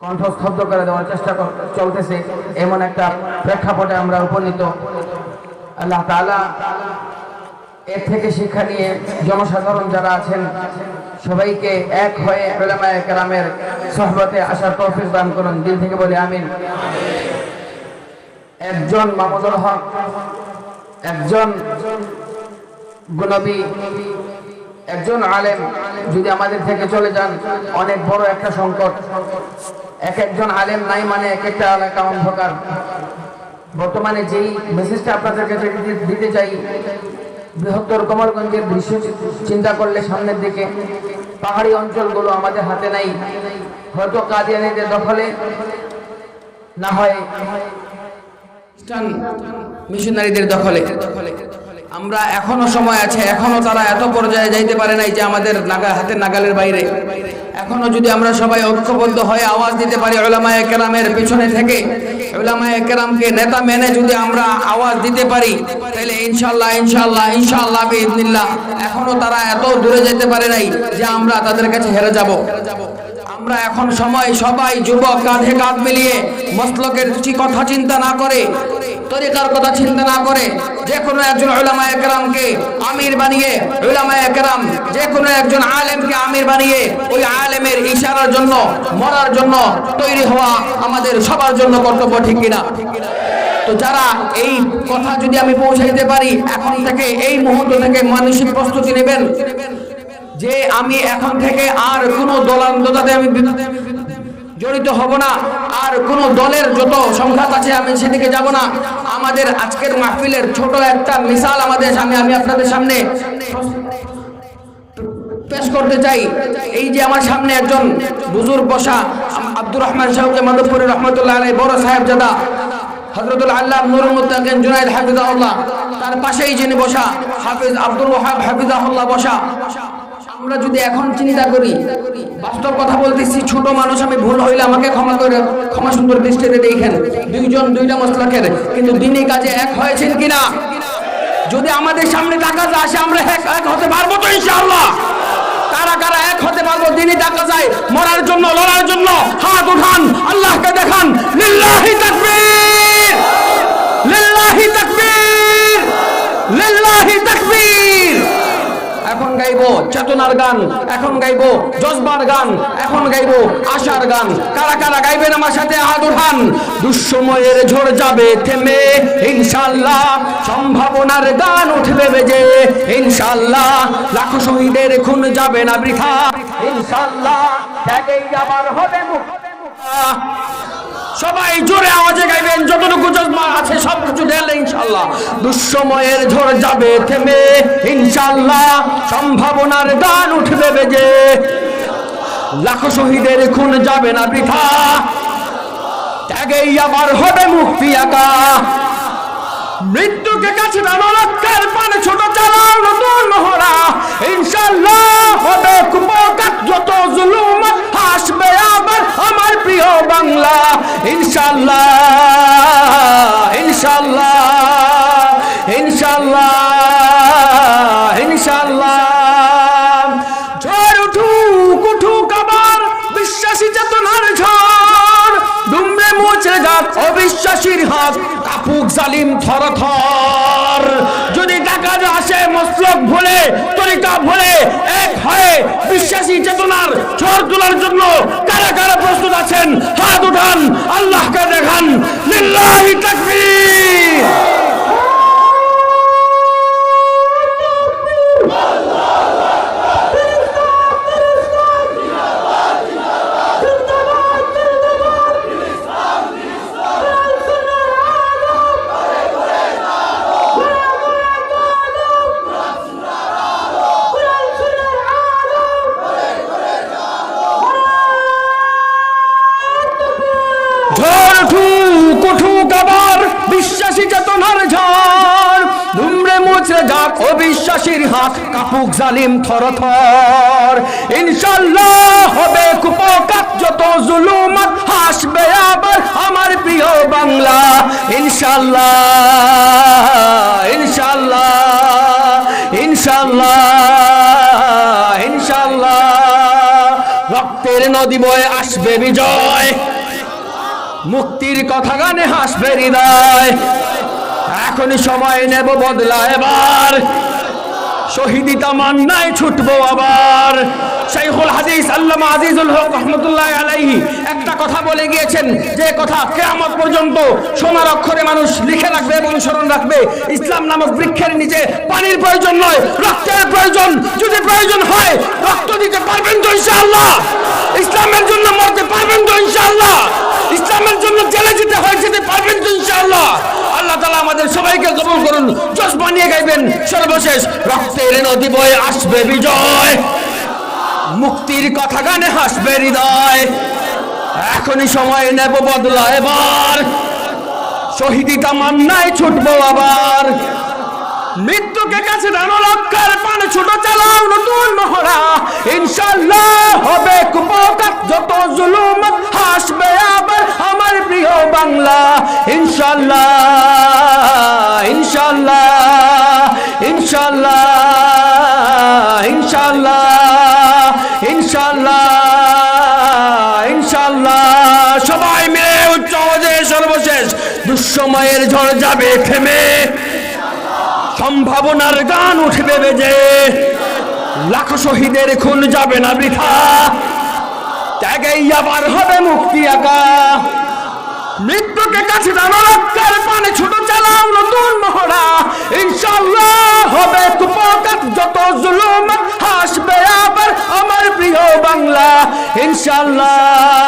কণ্ঠস্তব্ধ করে দেওয়ার চেষ্টা চলতেছে, এমন একটা প্রেক্ষাপটে আমরা উপনীত। আল্লাহ তাআলা এর থেকে শিক্ষা নিয়ে জনসাধারণ যারা আছেন সবাইকে এক হয়ে উলামায়ে কেরামের সোহবতে আসার তৌফিক দান করুন। দিল থেকে বলি আমিন। একজন মামুনুল হক, একজন গুণবী, একজন আলেম যদি আমাদের থেকে চলে যান, অনেক বড় একটা সংকট। একজন আলেম নাই মানে এক একটা এলাকা অন্ধকার। বর্তমানে যেই মেসেজটা আপনাদের কাছে দিতে চাই, বৃহত্তর কমলগঞ্জের দৃশ্য চিন্তা করলে সামনের দিকে পাহাড়ি অঞ্চলগুলো আমাদের হাতে নাই, হয়তো কাদিয়ানীদের দখলে, না হয় খ্রিস্টান মিশনারিদের দখলে। আমরা এখনো সময় আছে, এখনো তারা এত পর্যায়ে যাইতে পারে নাই যে আমাদের হাতের নাগালের বাইরে। এখনো যদি আমরা সবাই ঐক্যবদ্ধ হয়ে আওয়াজ দিতে পারি উলামায়ে কেরামের পিছনে থেকে, উলামায়ে কেরামকে নেতা মেনে যদি আমরা আওয়াজ দিতে পারি, তাহলে ইনশাআল্লাহ ইনশাআল্লাহ ইনশাআল্লাহ বিইذনিল্লাহ এখনো তারা এত দূরে যেতে পারে নাই যে আমরা তাদের কাছে হেরে যাব। আমরা এখন সময় সবাই যুবক কাঁধে কাঁধ মিলিয়ে মসলকের কথা চিন্তা না করে, তরিকার কথা চিন্তা না করে, যে কোনো একজন উলামায়ে কেরামকে আমির বানিয়ে, উলামায়ে কেরাম যে কোনো একজন আলেমকে আমির বানিয়ে ওই আলেমের ইশারার জন্য মরার জন্য তৈরি হওয়া আমাদের সবার জন্য কর্তব্য, ঠিক কিনা? তো যারা এই কথা যদি আমি পৌঁছাইতে পারি, এখন থেকে এই মুহূর্ত থেকে মানসিক প্রস্তুতি নেবেন যে আমি এখন থেকে আর কোনো দলান্দতাতে আমি জড়িত হব না, আর কোন দলের যত সংঘাত আছে আমি সেদিকে যাব না। আমাদের আজকের মাহফিলের ছোট একটা মিসাল আমাদের সামনে আমি আপনাদের সামনে পেশ করতে চাই। এই যে আমার সামনে একজন বুজুর্গ বসা, আব্দুর রহমান সাহেব মাধবপুরি রহমতুল্লাহ আলাইহি, বড় সাহেবজাদা হযরতুল আল্লাহ নুরুল মুত্তাকিন জুনায়েদ হাফিজাহুল্লাহ, তার পাশেই যিনি বসা হাফিজ আব্দুল ওয়াহাব হাফিজাহুল্লাহ বসা। আমরা যদি এখন চিন্তা করি, বাস্তব কথা বলতেছি, ছোট মানুষ, আমি ভুল হইলে আমাকে ক্ষমা করে, ক্ষমা সুন্দর দৃষ্টিতে দেখেন। দুইজন দুইটা মাসলাকের, কিন্তু দিনী কাজে এক হয়েছেন কিনা? যদি আমাদের সামনে তাকাজা আসে, আমরা এক হতে পারবো তো ইনশাআল্লাহ? কারা কারা এক হতে পারবো দিনী তাকাজায় মরার জন্য, লড়ার জন্য? হাত উঠান, আল্লাহকে দেখান। লিল্লাহি তাকবীর, লিল্লাহি তাকবীর, লিল্লাহি তাকবীর। এখন গাইবো চেতনার গান, এখন গাইবো জজবার গান, এখন গাইবো আশার গান। কারা কারা গাইবেন আমার সাথে? হাত উঠান। দুঃসময়ের ঝড় যাবে থেমে ইনশাআল্লাহ, সম্ভাবনার গান উঠবে বেজে ইনশাআল্লাহ, লাখো শহীদের খুন যাবে না বৃথা ইনশাআল্লাহ, ত্যাগেই আবার হবে মুক্তি। সবাই জোরে আওয়াজে গাইবেন, যতটুকু জজবা আছে সব কিছু ঢেলে ইনশাআল্লাহ। দুঃসময়ের ঝড় যাবে থেমে ইনশাআল্লাহ, সম্ভাবনার গান উঠবে বেজে, লাখো শহীদের খুন যাবে না বৃথা, ত্যাগেই আবার হবে মুক্তি আকা। মৃত্যুকে কাছে টানো, লক্ষ্যের পানে ছোট চালাও নতুন মহড়া ইনশাআল্লাহ, হবে কুপকাত যত জুলুমাত হাসবে আবার আমার প্রিয় বাংলা ইনশাআল্লাহ, ইনশাআল্লাহ, ইনশাআল্লাহ, ইনশাআল্লাহ। ঝড় উঠুক উঠুক আবার বিশ্বাসী চেতনার ঝড়, দুমড়ে মুচড়ে যাক অবিশ্বাসীর হাত, কাপুক জালিম থরথর। যদি টাকা আসে মসলক ভুলে, তরিকা ভুলে, এক হয়ে বিশ্বাসী চেতনার ঝড় তোলার জন্য কারা কারা প্রস্তুত আছেন? হাত উঠান, আল্লাহকে দেখান। লিল্লাহি তাকবীর। ঝড় উঠুক উঠুক আবার বিশ্বাসী চেতনার ঝড়, দুমড়ে মুচড়ে যাক অবিশ্বাসীর হাত, কাপুক জালিম থরথর ইনশাআল্লাহ, হবে কুপকাত যত জুলুমাত হাসবে আবার আমার প্রিয় বাংলা ইনশাআল্লাহ, ইনশাআল্লাহ, ইনশাআল্লাহ, ইনশাআল্লাহ। রক্তের নদী বয়ে আসবে বিজয়, মুক্তির কথা গানে হাসবে হৃদয়। এখনই সময় নেব বদলা এবার, শহীদি তামান্নায় ছুটবো আবার। শাইখুল হাদিস আল্লামা আজিজুল হক রহমতুল্লাহ আলাইহি একটা কথা বলে গিয়েছেন, যে কথা কিয়ামত পর্যন্ত সোনার অক্ষরে মানুষ লিখে রাখবে এবং স্মরণ রাখবে। ইসলাম নামক বৃক্ষের নিচে পানির প্রয়োজন নয়, রক্তের প্রয়োজন। যদি প্রয়োজন হয় রক্ত দিতে পারবেন তো ইনশাআল্লাহ? ইসলামের জন্য মরতে পারবেন তো ইনশাআল্লাহ? ইসলামের জন্য জেলে যেতে হয় যেতে পারবেন তো ইনশাআল্লাহ? আল্লাহ তাআলা আমাদের সবাইকে কবুল করুন। জোশ বানিয়ে গাইবেন সর্বশেষ, রক্তের নদী বয়ে আসবে বিজয়, মুক্তির কথা গানে হাসবে হৃদয়। এখনই সময় নেব বদলা এবার, শহীদি তামান্নায় ছুটবো আবার। মৃত্যুকে কাছে দানো লক্ষ্যের পানে ছোট চালাও নতুন মহড়া, ইনশাআল্লাহ হবে কুপকাত যত জুলুম হাসবে আবার আমার প্রিয় বাংলা। ইনশাআল্লাহ ইনশাআল্লাহ ইনশাআল্লাহ ইনশাআল্লাহ ইনশাআল্লাহ ইনশাআল্লাহ। সবাই মিলে উচ্চ আওয়াজে সর্বশেষ, দুঃসময়ের ঝড় যাবে থেমে, সম্ভাবনার গান উঠবে বেজে, লাখো শহীদের খুন যাবে না বৃথা, ত্যাগেই আবার হবে মুক্তি আঁকা। মৃত্যুকে কাছে দানো লক্ষ্যের পানে ছোট চালাও নতুন মহড়া, ইনশাআল্লাহ হবে কুপকাত যত জুলুম হাসবে আবার আমার প্রিয় বাংলা। ইনশাআল্লাহ